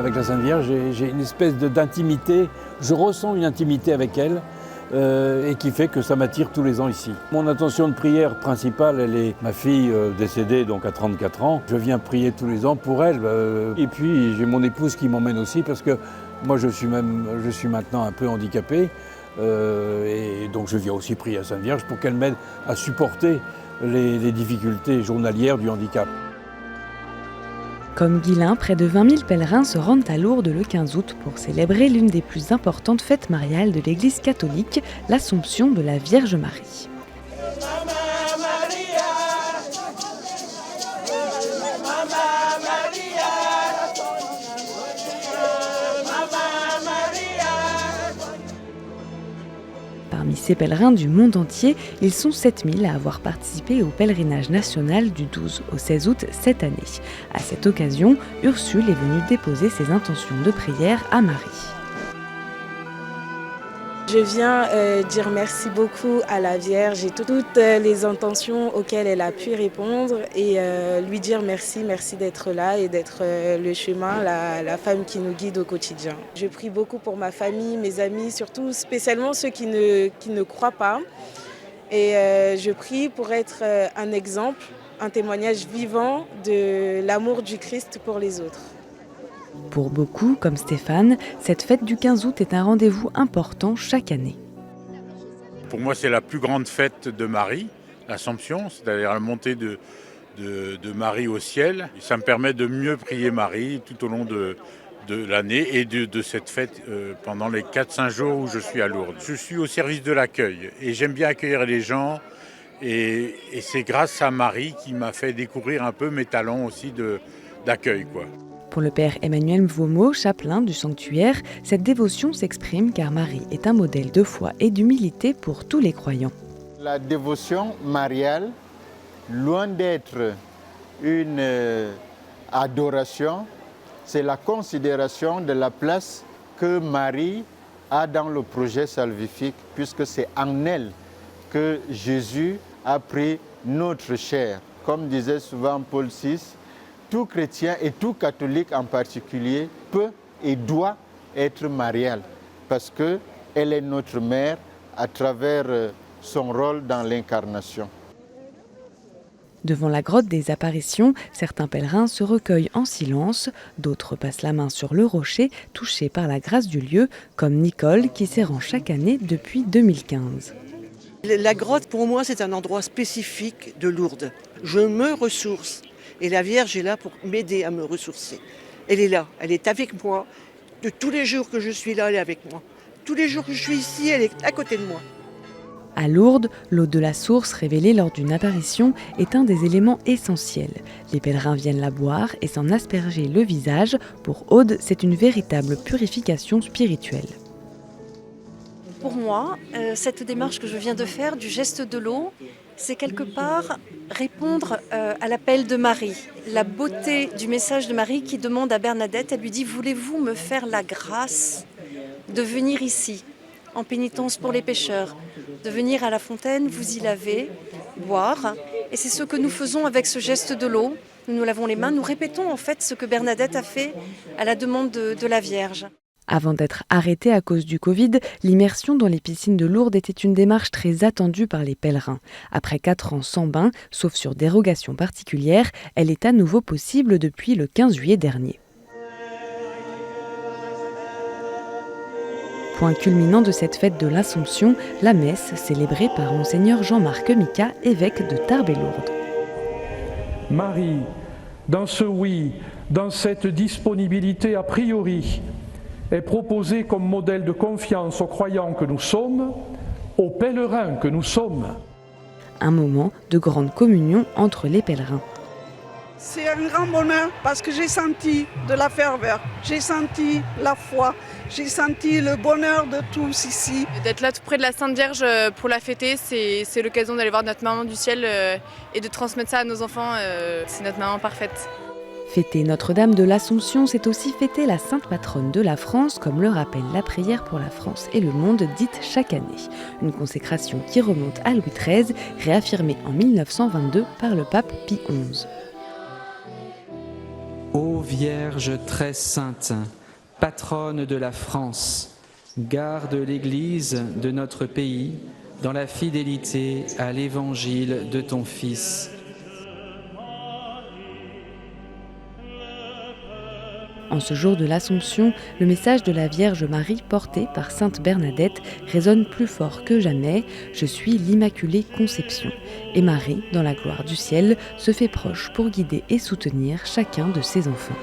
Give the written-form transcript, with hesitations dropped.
Avec la Sainte Vierge, j'ai une espèce d'intimité, je ressens une intimité avec elle et qui fait que ça m'attire tous les ans ici. Mon intention de prière principale, elle est ma fille décédée donc à 34 ans. Je viens prier tous les ans pour elle et puis j'ai mon épouse qui m'emmène aussi parce que moi je suis maintenant un peu handicapé et donc je viens aussi prier à Sainte Vierge pour qu'elle m'aide à supporter les difficultés journalières du handicap. Comme Guilain, près de 20 000 pèlerins se rendent à Lourdes le 15 août pour célébrer l'une des plus importantes fêtes mariales de l'Église catholique, l'Assomption de la Vierge Marie. Parmi ces pèlerins du monde entier, ils sont 7000 à avoir participé au pèlerinage national du 12 au 16 août cette année. À cette occasion, Ursule est venue déposer ses intentions de prière à Marie. Je viens dire merci beaucoup à la Vierge et toutes les intentions auxquelles elle a pu répondre et lui dire merci d'être là et d'être le chemin, la femme qui nous guide au quotidien. Je prie beaucoup pour ma famille, mes amis, surtout spécialement ceux qui ne croient pas. Et je prie pour être un exemple, un témoignage vivant de l'amour du Christ pour les autres. Pour beaucoup, comme Stéphane, cette fête du 15 août est un rendez-vous important chaque année. Pour moi, c'est la plus grande fête de Marie, l'Assomption, c'est-à-dire la montée de Marie au ciel. Et ça me permet de mieux prier Marie tout au long de l'année et de cette fête pendant les 4-5 jours où je suis à Lourdes. Je suis au service de l'accueil et j'aime bien accueillir les gens. Et c'est grâce à Marie qui m'a fait découvrir un peu mes talents aussi d'accueil, quoi. Pour le père Emmanuel Mvomo, chapelain du sanctuaire, cette dévotion s'exprime car Marie est un modèle de foi et d'humilité pour tous les croyants. La dévotion mariale, loin d'être une adoration, c'est la considération de la place que Marie a dans le projet salvifique, puisque c'est en elle que Jésus a pris notre chair. Comme disait souvent Paul VI, tout chrétien et tout catholique en particulier peut et doit être marial parce qu'elle est notre mère à travers son rôle dans l'incarnation. Devant la grotte des apparitions, certains pèlerins se recueillent en silence, d'autres passent la main sur le rocher, touchés par la grâce du lieu, comme Nicole qui s'y rend chaque année depuis 2015. La grotte, pour moi, c'est un endroit spécifique de Lourdes. Je me ressource. Et la Vierge est là pour m'aider à me ressourcer. Elle est là, elle est avec moi. De tous les jours que je suis là, elle est avec moi. Tous les jours que je suis ici, elle est à côté de moi. À Lourdes, l'eau de la source révélée lors d'une apparition est un des éléments essentiels. Les pèlerins viennent la boire et s'en asperger le visage. Pour Aude, c'est une véritable purification spirituelle. Pour moi, cette démarche que je viens de faire, du geste de l'eau, c'est quelque part répondre à l'appel de Marie. La beauté du message de Marie qui demande à Bernadette, elle lui dit « Voulez-vous me faire la grâce de venir ici, en pénitence pour les pécheurs, de venir à la fontaine, vous y laver, boire ?» Et c'est ce que nous faisons avec ce geste de l'eau. Nous nous lavons les mains, nous répétons en fait ce que Bernadette a fait à la demande de la Vierge. Avant d'être arrêtée à cause du Covid, l'immersion dans les piscines de Lourdes était une démarche très attendue par les pèlerins. Après 4 ans sans bain, sauf sur dérogation particulière, elle est à nouveau possible depuis le 15 juillet dernier. Point culminant de cette fête de l'Assomption, la messe célébrée par Monseigneur Jean-Marc Mica, évêque de Tarbes-et-Lourdes. Marie, dans ce oui, dans cette disponibilité a priori, est proposée comme modèle de confiance aux croyants que nous sommes, aux pèlerins que nous sommes. Un moment de grande communion entre les pèlerins. C'est un grand bonheur parce que j'ai senti de la ferveur, j'ai senti la foi, j'ai senti le bonheur de tous ici. D'être là tout près de la Sainte Vierge pour la fêter, c'est l'occasion d'aller voir notre maman du ciel et de transmettre ça à nos enfants. C'est notre maman parfaite. Fêter Notre-Dame de l'Assomption, c'est aussi fêter la sainte patronne de la France, comme le rappelle la prière pour la France et le monde dite chaque année. Une consécration qui remonte à Louis XIII, réaffirmée en 1922 par le pape Pie XI. Ô Vierge très sainte, patronne de la France, garde l'Église de notre pays dans la fidélité à l'Évangile de ton Fils. En ce jour de l'Assomption, le message de la Vierge Marie porté par Sainte Bernadette résonne plus fort que jamais « Je suis l'Immaculée Conception ». Et Marie, dans la gloire du ciel, se fait proche pour guider et soutenir chacun de ses enfants.